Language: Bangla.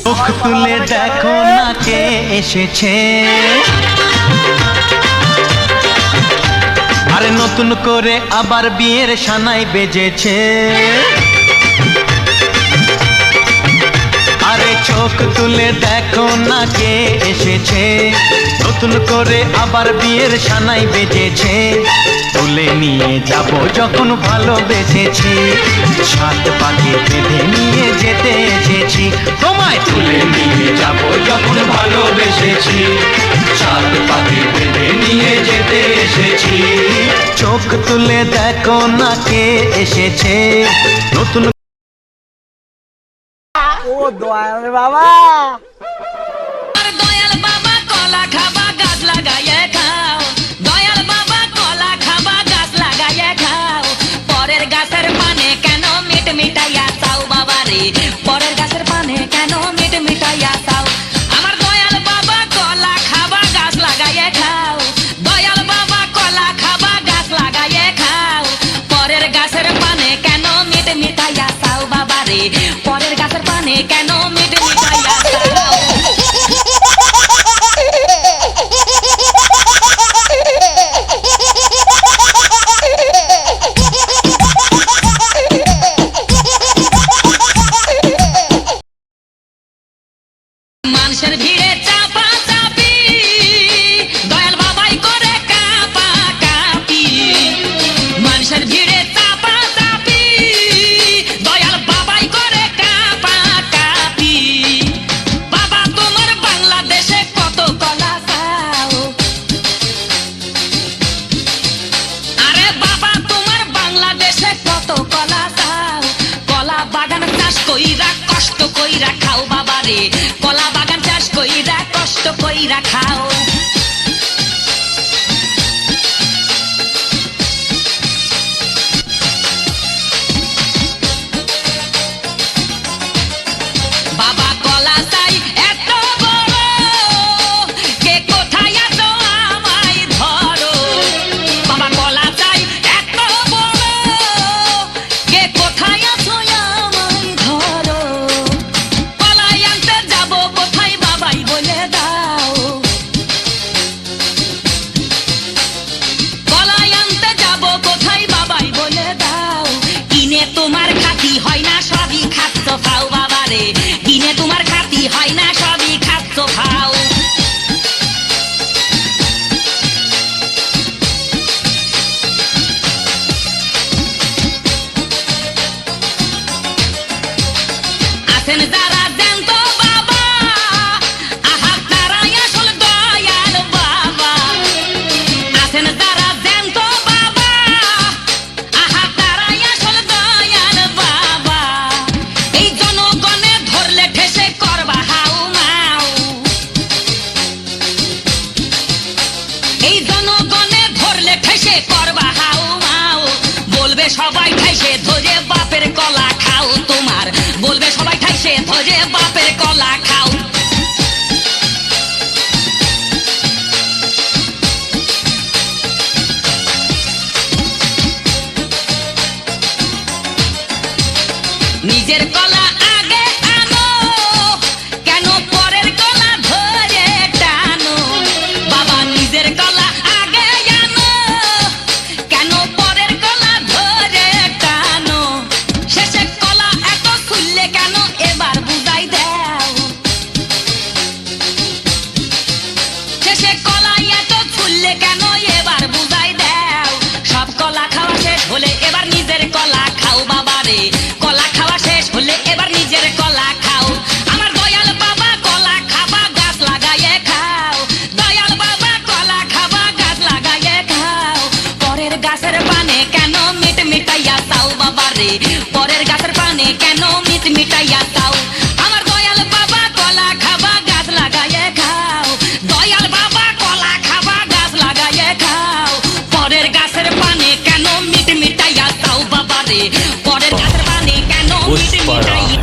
চোখ তুলে দেখো না কে এসেছে, আরে নতুন করে আবার বিয়ের সানাই বেজেছে। আরে চোখ তুলে দেখো না কে এসেছে, নতুন করে আবার বিয়ের সানাই বেজেছে। তুলে নিয়ে যাব যখন ভালোবেসেছি, সাত পাকে বেঁধে নিয়ে যেতে এসেছি। তোমায় তুলে নিয়ে যাব যখন ভালোবেসেছি, সাত পাকে বেঁধে নিয়ে যেতে এসেছি। চোখ তুলে দেখো না কে এসেছে, নতুন। ও দয়াল বাবা, দয়াল বাবা কলা খাবা গাছ লাগাইয়ে খাও, দয়াল বাবা কলা খাবা গাছ লাগাইয়ে খাও। পরের গাছের পানে কেন মিট মিটাইয়া চাও বাবা রে, পরের গাছের পানে কেন মিট মিটাইয়া চাও। আমার দয়াল বাবা কলা খাবা গাছ লাগাইয়ে খাও, দয়াল বাবা কলা খাবা গাছ লাগাইয়ে খাও। পরের গাছের পানে কেন মিট মিটাইয়া চাও বাবা রে, পরের গাছের পানে কেন মিট মিটাইয়া চাও। মানুষের ভিড়ে চাপা চাপি, দয়াল বাবাই করে কাপা কাপি। মানুষের ভিড়ে চাপা চাপি, দয়াল বাবাই করে কাপা কাপি। বাবা তোমার বাংলাদেশে কত কলা চাও, আরে বাবা তোমার বাংলাদেশে কত কলা চাও। কলা বাগান চাষ কইরা কষ্ট কইরা খাও বাবা রে, কলা বাগান চাষ কইরা কষ্ট কইরা খাও। বাবা কলা চাই এত বড়, কে কোথায় আছো আমায় ধরো। বাবা কলা চাই এত বড়, কে কোথায় আছো আমায় ধরো। কলাই আনতে যাব কোথায় বাবাই বলে দাও, কলাই আনতে যাব কোথায় বাবাই বলে দাও। কিনে তোমার খাতি হয় না সবই খাচ্ছ খাও বাবা রে, কিনে তোমার খাতি হয় না সবই খাচ্ছ খাও। আছেন যারা জ্যান্ত বাবা, আহা তারাই আসল দয়াল বাবা। আছেন যারা জ্যান্ত বাবা, আহা তারাই আসল দয়াল বাবা। এই জনগণে ধরলে ঠেসে করবা হাউ মাউ, এই জনগণে ধরলে ঠেসে করবা হাউ মাউ। বলবে সবাই ঠেসে ধরে বাপের কলা খাও তোমার, বলবে সবাই ঠাইসে ধরে বাপের কলা খাও। নিজের কলা আগে আনো, কেন পরের কলা ধরে টানো। বাবা নিজের কলা আগে আনো, কেন পরের কলা ধরে টানো। শেষে কলা এত খুললে কেন এবার বুঝাই দাও, শেষে কলা এত খুললে কেন এবার বুঝাই দাও। সব কলা খাওয়া শেষ হলে এবার নিজের কলা খাও বাবা রে, কলা খাওয়া শেষ হলে এবার নিজের কলা খাও। আমার দয়াল বাবা কলা খাবা গাছ লাগাইয়ে খাও, দয়াল বাবা কলা খাবা গাছ লাগাইয়ে খাও। পরের গাছের পানে কেন মিট মিটাইয়া চাও বাবা রে, পরের গাছের পানে কেন মিট মিটাইয়া চাও। আমার দয়াল বাবা কলা খাবা গাছ লাগাইয়ে খাও, দয়াল বাবা কলা খাবা গাছ লাগাইয়ে খাও। পরের গাছের পানে কেন মিট মিটাইয়া চাও বাবা রে, পরের গাছের পানে কেন মিট মিটাইয়া।